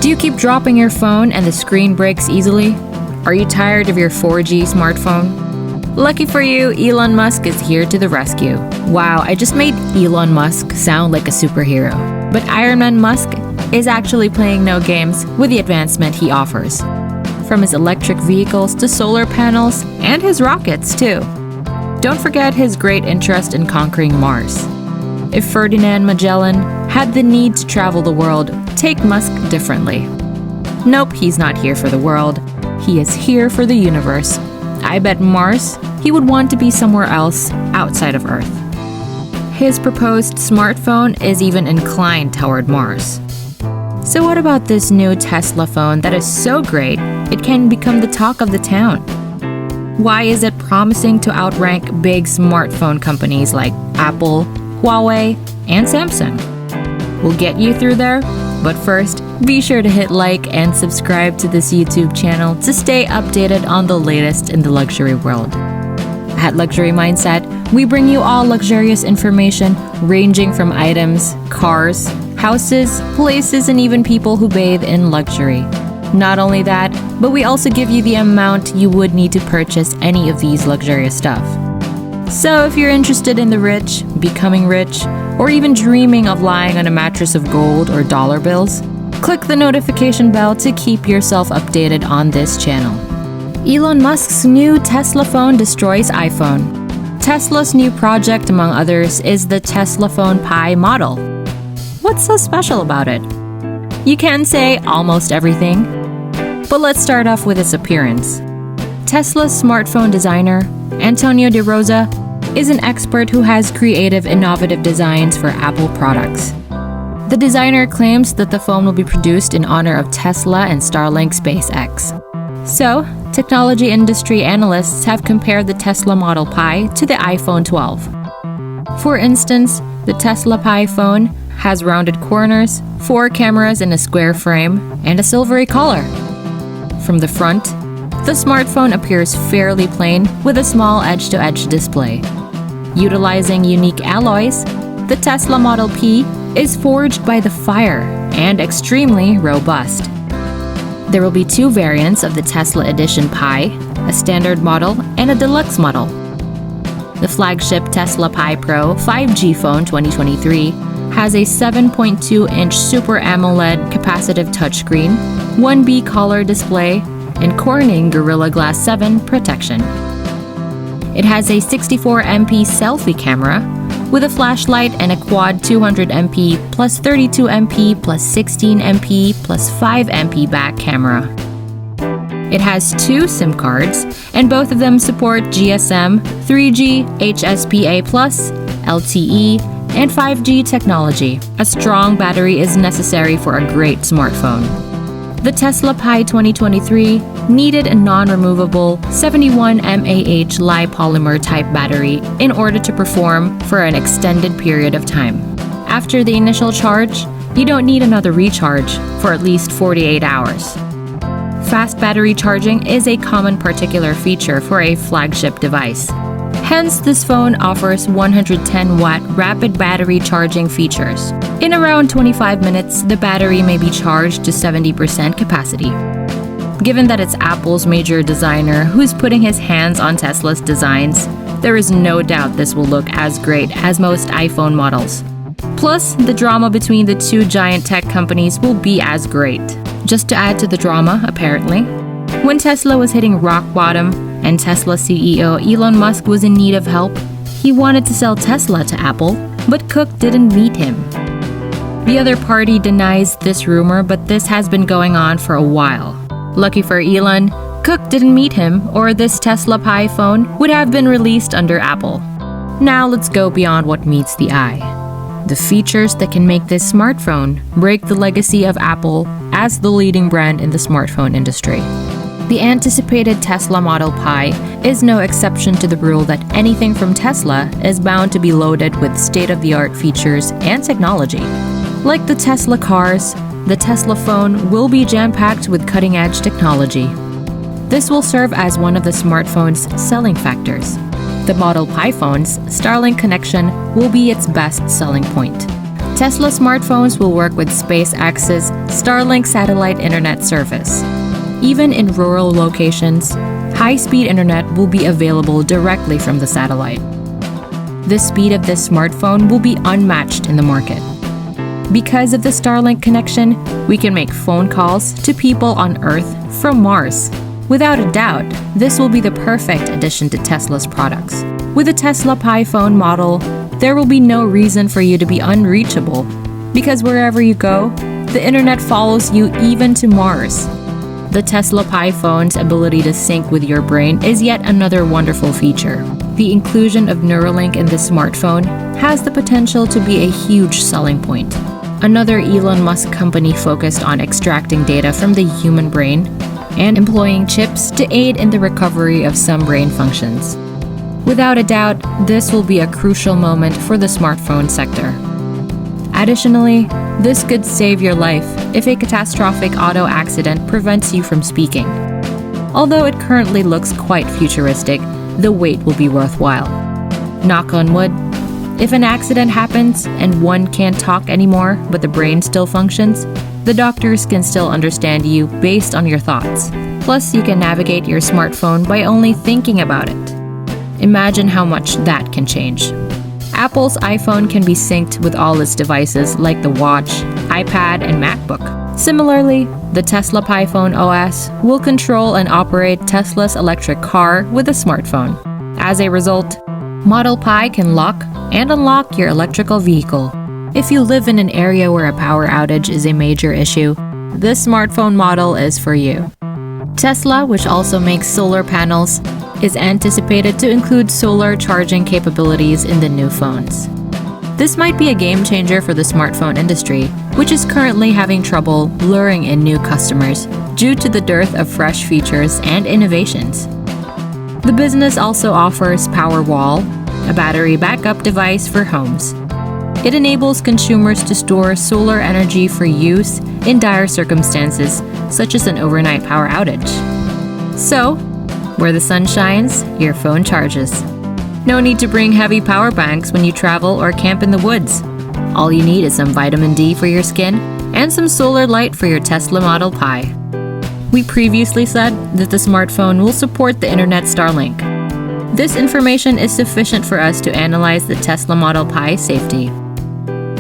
Do you keep dropping your phone and the screen breaks easily? Are you tired of your 4G smartphone? Lucky for you, Elon Musk is here to the rescue. Wow, I just made Elon Musk sound like a superhero. But Iron Man Musk is actually playing no games with the advancement he offers. From his electric vehicles to solar panels and his rockets too. Don't forget his great interest in conquering Mars. If Ferdinand Magellan had the need to travel the world, take Musk differently. Nope, he's not here for the world. He is here for the universe. I bet Mars, he would want to be somewhere else outside of Earth. His proposed smartphone is even inclined toward Mars. So what about this new Tesla phone that is so great it can become the talk of the town? Why is it promising to outrank big smartphone companies like Apple, Huawei, and Samsung? We'll get you through there, but first, be sure to hit like and subscribe to this YouTube channel to stay updated on the latest in the luxury world. At Luxury Mindset, we bring you all luxurious information ranging from items, cars, houses, places, and even people who bathe in luxury. Not only that, but we also give you the amount you would need to purchase any of these luxurious stuff. So if you're interested in the rich, becoming rich, or even dreaming of lying on a mattress of gold or dollar bills, click the notification bell to keep yourself updated on this channel. Elon Musk's new Tesla phone destroys iPhone. Tesla's new project, among others, is the Tesla Phone Pi model. What's so special about it? You can say almost everything, but let's start off with its appearance. Tesla's smartphone designer, Antonio De Rosa, is an expert who has creative, innovative designs for Apple products. The designer claims that the phone will be produced in honor of Tesla and Starlink SpaceX. So, technology industry analysts have compared the Tesla Model Pi to the iPhone 12. For instance, the Tesla Pi phone has rounded corners, 4 cameras in a square frame, and a silvery color. From the front, the smartphone appears fairly plain with a small edge-to-edge display. Utilizing unique alloys, the Tesla Model P is forged by the fire and extremely robust. There will be 2 variants of the Tesla Edition Pi, a standard model and a deluxe model. The flagship Tesla Pi Pro 5G phone 2023 has a 7.2-inch Super AMOLED capacitive touchscreen, 1B color display, and Corning Gorilla Glass 7 protection. It has a 64MP selfie camera with a flashlight and a quad 200MP plus 32MP plus 16MP plus 5MP back camera. It has 2 SIM cards, and both of them support GSM, 3G, HSPA+, LTE, and 5G technology. A strong battery is necessary for a great smartphone. The Tesla Pi 2023 needed a non-removable 71 mAh li-polymer type battery in order to perform for an extended period of time. After the initial charge, you don't need another recharge for at least 48 hours. Fast battery charging is a common particular feature for a flagship device. Hence, this phone offers 110-watt rapid battery charging features. In around 25 minutes, the battery may be charged to 70% capacity. Given that it's Apple's major designer who's putting his hands on Tesla's designs, there is no doubt this will look as great as most iPhone models. Plus, the drama between the 2 giant tech companies will be as great. Just to add to the drama, apparently, when Tesla was hitting rock bottom and Tesla CEO Elon Musk was in need of help, he wanted to sell Tesla to Apple, but Cook didn't meet him. The other party denies this rumor, but this has been going on for a while. Lucky for Elon, Cook didn't meet him, or this Tesla Pi phone would have been released under Apple. Now let's go beyond what meets the eye. The features that can make this smartphone break the legacy of Apple as the leading brand in the smartphone industry. The anticipated Tesla Model Pi is no exception to the rule that anything from Tesla is bound to be loaded with state-of-the-art features and technology. Like the Tesla cars, the Tesla phone will be jam-packed with cutting-edge technology. This will serve as one of the smartphone's selling factors. The Model Pi phone's Starlink connection will be its best selling point. Tesla smartphones will work with SpaceX's Starlink satellite internet service. Even in rural locations, high-speed internet will be available directly from the satellite. The speed of this smartphone will be unmatched in the market. Because of the Starlink connection, we can make phone calls to people on Earth from Mars. Without a doubt, this will be the perfect addition to Tesla's products. With the Tesla Pi phone model, there will be no reason for you to be unreachable, because wherever you go, the internet follows you even to Mars. The Tesla Pi phone's ability to sync with your brain is yet another wonderful feature. The inclusion of Neuralink in this smartphone has the potential to be a huge selling point. Another Elon Musk company focused on extracting data from the human brain and employing chips to aid in the recovery of some brain functions. Without a doubt, this will be a crucial moment for the smartphone sector. Additionally, this could save your life if a catastrophic auto accident prevents you from speaking. Although it currently looks quite futuristic, the wait will be worthwhile. Knock on wood, if an accident happens and one can't talk anymore but the brain still functions, the doctors can still understand you based on your thoughts. Plus, you can navigate your smartphone by only thinking about it. Imagine how much that can change. Apple's iPhone can be synced with all its devices like the watch, iPad, and MacBook. Similarly, the Tesla Pi phone OS will control and operate Tesla's electric car with a smartphone. As a result, Model Pi can lock and unlock your electrical vehicle. If you live in an area where a power outage is a major issue, this smartphone model is for you. Tesla, which also makes solar panels, is anticipated to include solar charging capabilities in the new phones. This might be a game changer for the smartphone industry, which is currently having trouble luring in new customers due to the dearth of fresh features and innovations. The business also offers Powerwall, a battery backup device for homes. It enables consumers to store solar energy for use in dire circumstances, such as an overnight power outage. So, where the sun shines, your phone charges. No need to bring heavy power banks when you travel or camp in the woods. All you need is some vitamin D for your skin and some solar light for your Tesla Model Pi. We previously said that the smartphone will support the internet Starlink. This information is sufficient for us to analyze the Tesla Model Pi safety.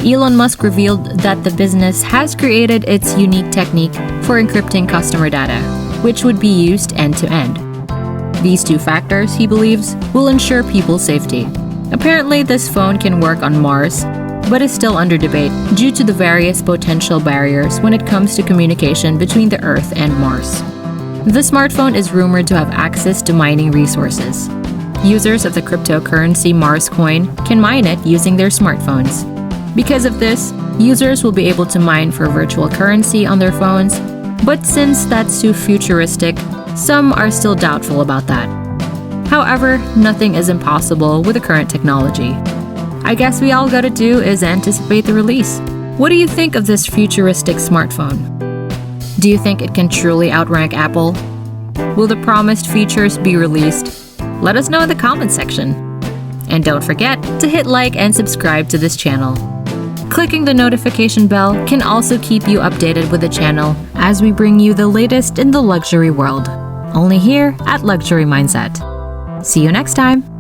Elon Musk revealed that the business has created its unique technique for encrypting customer data, which would be used end-to-end. These two factors, he believes, will ensure people's safety. Apparently, this phone can work on Mars, but is still under debate due to the various potential barriers when it comes to communication between the Earth and Mars. The smartphone is rumored to have access to mining resources. Users of the cryptocurrency Mars coin can mine it using their smartphones. Because of this, users will be able to mine for virtual currency on their phones, but since that's too futuristic, some are still doubtful about that. However, nothing is impossible with the current technology. I guess we all gotta do is anticipate the release. What do you think of this futuristic smartphone? Do you think it can truly outrank Apple? Will the promised features be released? Let us know in the comments section. And don't forget to hit like and subscribe to this channel. Clicking the notification bell can also keep you updated with the channel as we bring you the latest in the luxury world. Only here at Luxury Mindset. See you next time!